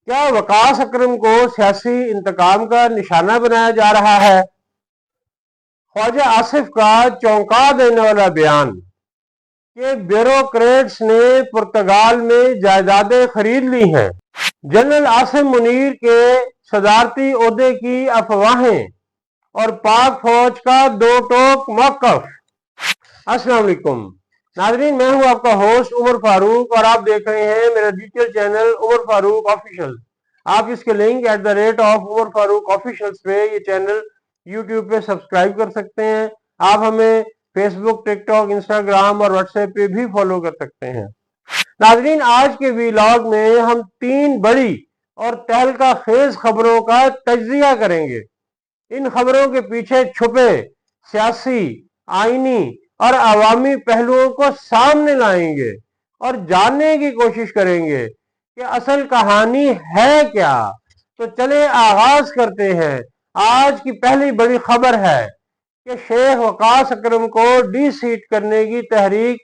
کیا وقاص اکرم کو سیاسی انتقام کا نشانہ بنایا جا رہا ہے؟ خواجہ آصف کا چونکا دینے والا بیان کہ بیوروکریٹس نے پرتگال میں جائیدادیں خرید لی ہیں، جنرل عاصم منیر کے صدارتی عہدے کی افواہیں اور پاک فوج کا دو ٹوک موقف۔ السلام علیکم ناظرین، میں ہوں آپ کا ہوسٹ عمر فاروق اور آپ دیکھ رہے ہیں میرا ڈیجیٹل چینل عمر فاروق آفیشل۔ آپ اس کے لنک @عمر فاروق آفیشل پہ یہ چینل یوٹیوب پہ سبسکرائب کر سکتے ہیں۔ آپ ہمیں فیس بک، ٹک ٹاک، انسٹاگرام اور واٹس ایپ پہ بھی فالو کر سکتے ہیں۔ ناظرین، آج کے ویلاگ میں ہم 3 بڑی اور تہلکہ خیز خبروں کا تجزیہ کریں گے۔ ان خبروں کے پیچھے چھپے سیاسی، آئینی اور عوامی پہلوؤں کو سامنے لائیں گے اور جاننے کی کوشش کریں گے کہ اصل کہانی ہے کیا۔ تو چلے آغاز کرتے ہیں۔ آج کی پہلی بڑی خبر ہے کہ شیخ وقاص اکرم کو ڈی سیٹ کرنے کی تحریک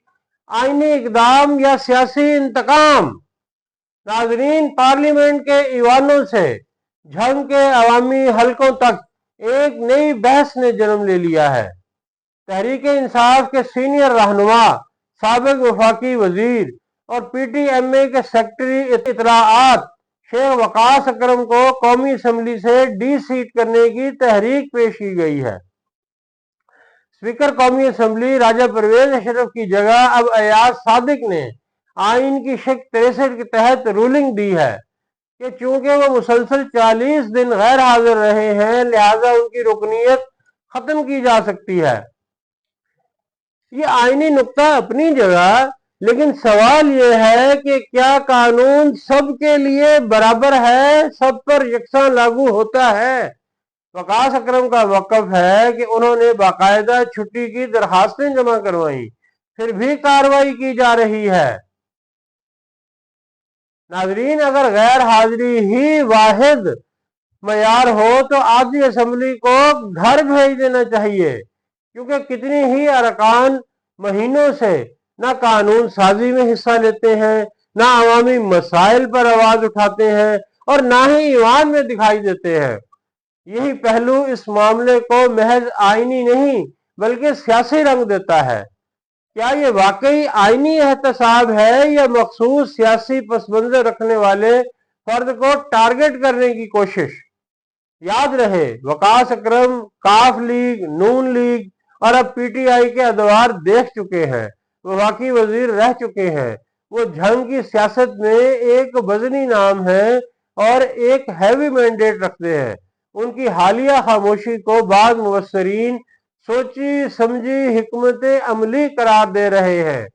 آئینی اقدام یا سیاسی انتقام۔ ناظرین، پارلیمنٹ کے ایوانوں سے جھنگ کے عوامی حلقوں تک ایک نئی بحث نے جنم لے لیا ہے۔ تحریک انصاف کے سینئر رہنما، سابق وفاقی وزیر اور پی ٹی ایم اے کے سیکرٹری اطلاعات شیخ وقاص اکرم کو قومی اسمبلی سے ڈی سیٹ کرنے کی تحریک پیش کی گئی ہے۔ اسپیکر قومی اسمبلی راجہ پرویز اشرف کی جگہ اب ایاز صادق نے آئین کی شق 63 کے تحت رولنگ دی ہے کہ چونکہ وہ مسلسل 40 دن غیر حاضر رہے ہیں، لہذا ان کی رکنیت ختم کی جا سکتی ہے۔ یہ آئینی نقطہ اپنی جگہ، لیکن سوال یہ ہے کہ کیا قانون سب کے لیے برابر ہے، سب پر یکساں لاگو ہوتا ہے؟ وقاص اکرم کا موقف ہے کہ انہوں نے باقاعدہ چھٹی کی درخواستیں جمع کروائیں، پھر بھی کارروائی کی جا رہی ہے۔ ناظرین، اگر غیر حاضری ہی واحد معیار ہو تو آدھی اسمبلی کو گھر بھیج دینا چاہیے، کیونکہ کتنی ہی ارکان مہینوں سے نہ قانون سازی میں حصہ لیتے ہیں، نہ عوامی مسائل پر آواز اٹھاتے ہیں اور نہ ہی ایوان میں دکھائی دیتے ہیں۔ یہی پہلو اس معاملے کو محض آئینی نہیں بلکہ سیاسی رنگ دیتا ہے۔ کیا یہ واقعی آئینی احتساب ہے یا مخصوص سیاسی پس منظر رکھنے والے فرد کو ٹارگٹ کرنے کی کوشش؟ یاد رہے، وقاص اکرم کاف لیگ، نون لیگ اور اب پی ٹی آئی کے ادوار دیکھ چکے ہیں، وفاقی وزیر رہ چکے ہیں۔ وہ جنگ کی سیاست میں ایک وزنی نام ہے اور ایک ہیوی مینڈیٹ رکھتے ہیں۔ ان کی حالیہ خاموشی کو بعض مبصرین سوچی سمجھی حکمت عملی قرار دے رہے ہیں۔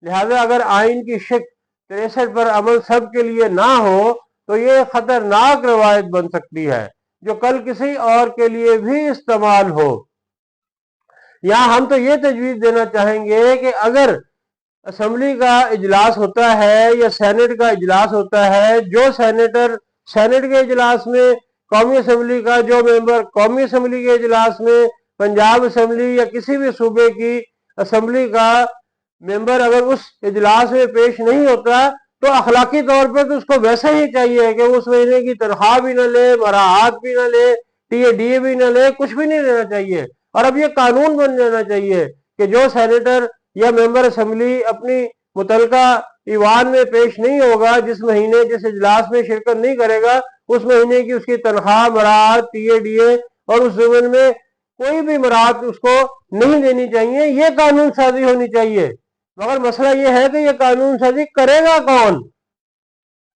لہذا اگر آئین کی شق 63 پر عمل سب کے لیے نہ ہو تو یہ خطرناک روایت بن سکتی ہے جو کل کسی اور کے لیے بھی استعمال ہو۔ یہاں ہم تو یہ تجویز دینا چاہیں گے کہ اگر اسمبلی کا اجلاس ہوتا ہے یا سینٹ کا اجلاس ہوتا ہے، جو سینیٹر سینٹ کے اجلاس میں، قومی اسمبلی کا جو ممبر قومی اسمبلی کے اجلاس میں، پنجاب اسمبلی یا کسی بھی صوبے کی اسمبلی کا ممبر اگر اس اجلاس میں پیش نہیں ہوتا تو اخلاقی طور پر تو اس کو ویسے ہی چاہیے کہ اس مہینے کی تنخواہ بھی نہ لے، مراعات بھی نہ لے، ٹی اے ڈی اے بھی نہ لے، کچھ بھی نہیں لینا چاہیے۔ اور اب یہ قانون بن جانا چاہیے کہ جو سینیٹر یا ممبر اسمبلی اپنی متعلقہ ایوان میں پیش نہیں ہوگا، جس مہینے جس اجلاس میں شرکت نہیں کرے گا، اس مہینے کی اس کی تنخواہ، مراعات، ٹی اے ڈی اے اور اس ضمن میں کوئی بھی مراعات اس کو نہیں دینی چاہیے۔ یہ قانون سازی ہونی چاہیے، مگر مسئلہ یہ ہے کہ یہ قانون سازی کرے گا کون؟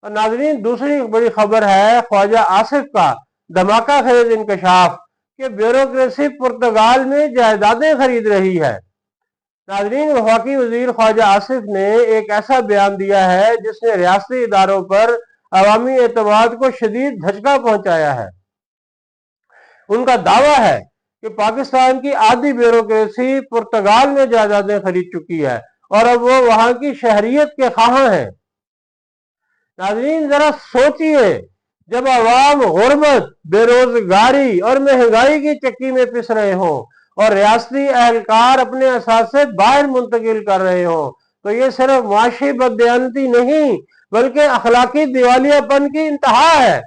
اور ناظرین، دوسری بڑی خبر ہے خواجہ آصف کا دھماکہ خیز انکشاف کہ بیوروکریسی پرتگال میں جائیدادیں خرید رہی ہے۔ ناظرین، وفاقی وزیر خواجہ آصف نے ایک ایسا بیان دیا ہے جس نے ریاستی اداروں پر عوامی اعتماد کو شدید دھچکا پہنچایا ہے۔ ان کا دعویٰ ہے کہ پاکستان کی آدھی بیوروکریسی پرتگال میں جائیدادیں خرید چکی ہے اور اب وہ وہاں کی شہریت کے خواہاں ہیں۔ ناظرین، ذرا سوچئے، جب عوام غربت، بے روزگاری اور مہنگائی کی چکی میں پس رہے ہوں اور ریاستی اہلکار اپنے اثاثے باہر منتقل کر رہے ہوں تو یہ صرف معاشی بددیانتی نہیں بلکہ اخلاقی دیوالیہ پن کی انتہا ہے۔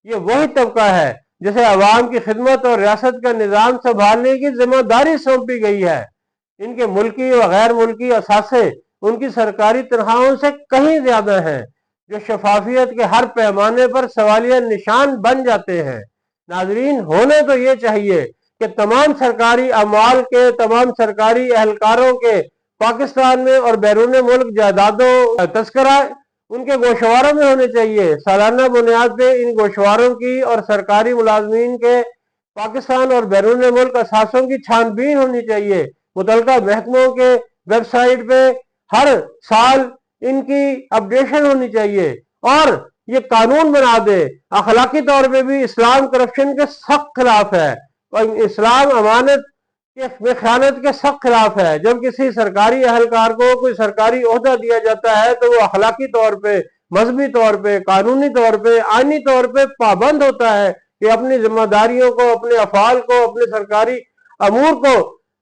یہ وہی طبقہ ہے جسے عوام کی خدمت اور ریاست کا نظام سنبھالنے کی ذمہ داری سونپی گئی ہے۔ ان کے ملکی و غیر ملکی اثاثے ان کی سرکاری تنخواہوں سے کہیں زیادہ ہیں، جو شفافیت کے ہر پیمانے پر سوالیہ نشان بن جاتے ہیں۔ ناظرین، ہونے تو یہ چاہیے کہ تمام سرکاری اعمال کے، تمام سرکاری اہلکاروں کے پاکستان میں اور بیرون ملک جائیدادوں تذکرہ ان کے گوشواروں میں ہونے چاہیے۔ سالانہ بنیاد پہ ان گوشواروں کی اور سرکاری ملازمین کے پاکستان اور بیرون ملک اثاثوں کی چھان بین ہونی چاہیے۔ متعلقہ محکموں کے ویب سائٹ پہ ہر سال ان کی اپڈیشن ہونی چاہیے، اور یہ قانون بنا دے۔ اخلاقی طور پہ بھی اسلام کرپشن کے سخت خلاف ہے، اور اسلام امانت میں خیانت کے سخت خلاف ہے۔ جب کسی سرکاری اہلکار کو کوئی سرکاری عہدہ دیا جاتا ہے تو وہ اخلاقی طور پہ، مذہبی طور پہ، قانونی طور پہ، آئینی طور پہ پابند ہوتا ہے کہ اپنی ذمہ داریوں کو، اپنے افعال کو، اپنے سرکاری امور کو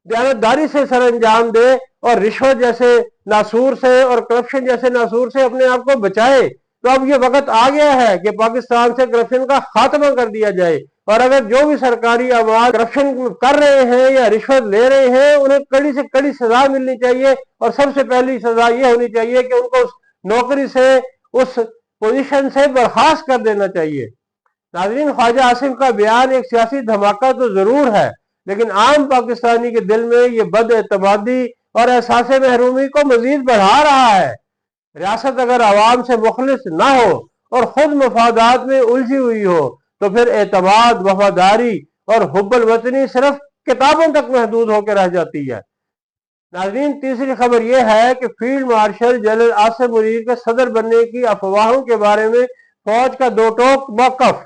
دیانتداری سے سر انجام دے، اور رشوت جیسے ناسور سے اور کرپشن جیسے ناسور سے اپنے آپ کو بچائے۔ تو اب یہ وقت آ گیا ہے کہ پاکستان سے کرپشن کا خاتمہ کر دیا جائے، اور اگر جو بھی سرکاری اعمال کرپشن کر رہے ہیں یا رشوت لے رہے ہیں انہیں کڑی سے کڑی سزا ملنی چاہیے، اور سب سے پہلی سزا یہ ہونی چاہیے کہ ان کو اس نوکری سے، اس پوزیشن سے برخاست کر دینا چاہیے۔ ناظرین، خواجہ آصف کا بیان ایک سیاسی دھماکہ تو ضرور ہے، لیکن عام پاکستانی کے دل میں یہ بد اعتمادی اور احساس محرومی کو مزید بڑھا رہا ہے۔ ریاست اگر عوام سے مخلص نہ ہو اور خود مفادات میں الجھی ہوئی ہو تو پھر اعتماد، وفاداری اور حب الوطنی صرف کتابوں تک محدود ہو کے رہ جاتی ہے۔ ناظرین، تیسری خبر یہ ہے کہ field marshal general Asif Munir کے صدر بننے کی افواہوں کے بارے میں فوج کا دو ٹوک موقف۔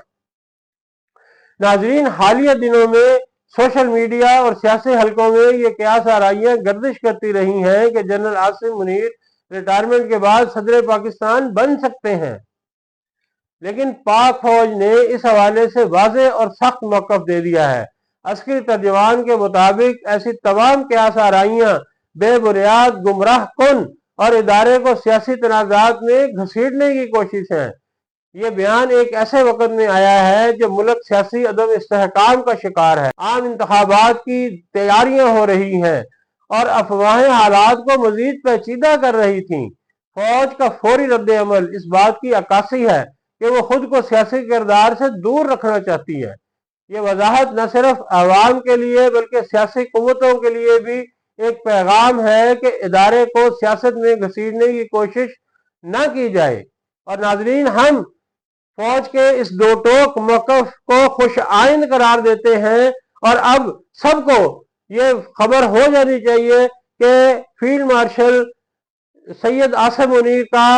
ناظرین، حالیہ دنوں میں سوشل میڈیا اور سیاسی حلقوں میں یہ قیاس آرائیاں گردش کرتی رہی ہیں کہ جنرل آصف منیر ریٹائرمنٹ کے بعد صدر پاکستان بن سکتے ہیں، لیکن پاک فوج نے اس حوالے سے واضح اور سخت موقف دے دیا ہے۔ عسکری ترجمان کے مطابق ایسی تمام قیاس آرائیاں بے بنیاد، گمراہ کن اور ادارے کو سیاسی تنازعات میں گھسیٹنے کی کوشش ہے۔ یہ بیان ایک ایسے وقت میں آیا ہے جب ملک سیاسی عدم استحکام کا شکار ہے، عام انتخابات کی تیاریاں ہو رہی ہیں، اور افواہیں حالات کو مزید پیچیدہ کر رہی تھیں۔ فوج کا فوری رد عمل اس بات کی عکاسی ہے کہ وہ خود کو سیاسی کردار سے دور رکھنا چاہتی ہے۔ یہ وضاحت نہ صرف عوام کے لیے بلکہ سیاسی قوتوں کے لیے بھی ایک پیغام ہے کہ ادارے کو سیاست میں گھسیٹنے کی کوشش نہ کی جائے۔ اور ناظرین، ہم فوج کے اس دو ٹوک موقف کو خوش آئند قرار دیتے ہیں، اور اب سب کو یہ خبر ہو جانی چاہیے کہ فیلڈ مارشل سید آصف منیر کا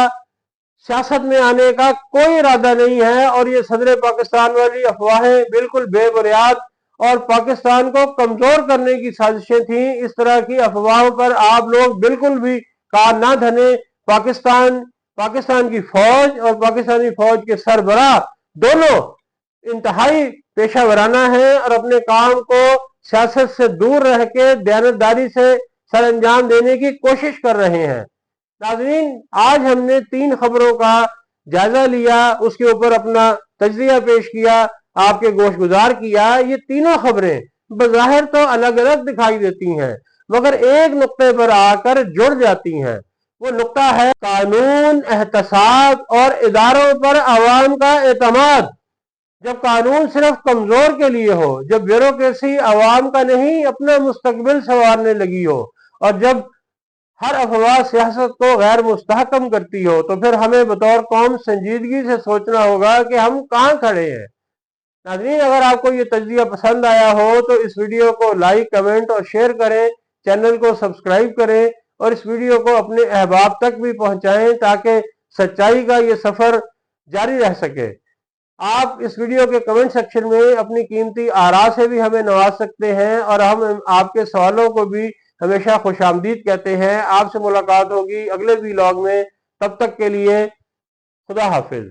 سیاست میں آنے کا کوئی ارادہ نہیں ہے، اور یہ صدر پاکستان والی افواہیں بالکل بے بنیاد اور پاکستان کو کمزور کرنے کی سازشیں تھیں۔ اس طرح کی افواہوں پر آپ لوگ بالکل بھی کان نہ دھنیں۔ پاکستان کی فوج اور پاکستانی فوج کے سربراہ دونوں انتہائی پیشہ ورانہ ہیں، اور اپنے کام کو سیاست سے دور رہ کے دیانتداری سے سر انجام دینے کی کوشش کر رہے ہیں۔ ناظرین، آج ہم نے 3 خبروں کا جائزہ لیا، اس کے اوپر اپنا تجزیہ پیش کیا، آپ کے گوش گزار کیا۔ یہ تینوں خبریں بظاہر تو الگ الگ دکھائی دیتی ہیں، مگر ایک نقطے پر آ کر جڑ جاتی ہیں۔ وہ نقطہ ہے قانون، احتساب اور اداروں پر عوام کا اعتماد۔ جب قانون صرف کمزور کے لیے ہو، جب بیوروکریسی عوام کا نہیں اپنا مستقبل سنوارنے لگی ہو، اور جب ہر افواہ سیاست کو غیر مستحکم کرتی ہو، تو پھر ہمیں بطور قوم سنجیدگی سے سوچنا ہوگا کہ ہم کہاں کھڑے ہیں۔ ناظرین، اگر آپ کو یہ تجزیہ پسند آیا ہو تو اس ویڈیو کو لائک، کمنٹ اور شیئر کریں، چینل کو سبسکرائب کریں، اور اس ویڈیو کو اپنے احباب تک بھی پہنچائیں تاکہ سچائی کا یہ سفر جاری رہ سکے۔ آپ اس ویڈیو کے کمنٹ سیکشن میں اپنی قیمتی آراء سے بھی ہمیں نواز سکتے ہیں، اور ہم آپ کے سوالوں کو بھی ہمیشہ خوش آمدید کہتے ہیں۔ آپ سے ملاقات ہوگی اگلے ویلاگ میں، تب تک کے لیے خدا حافظ۔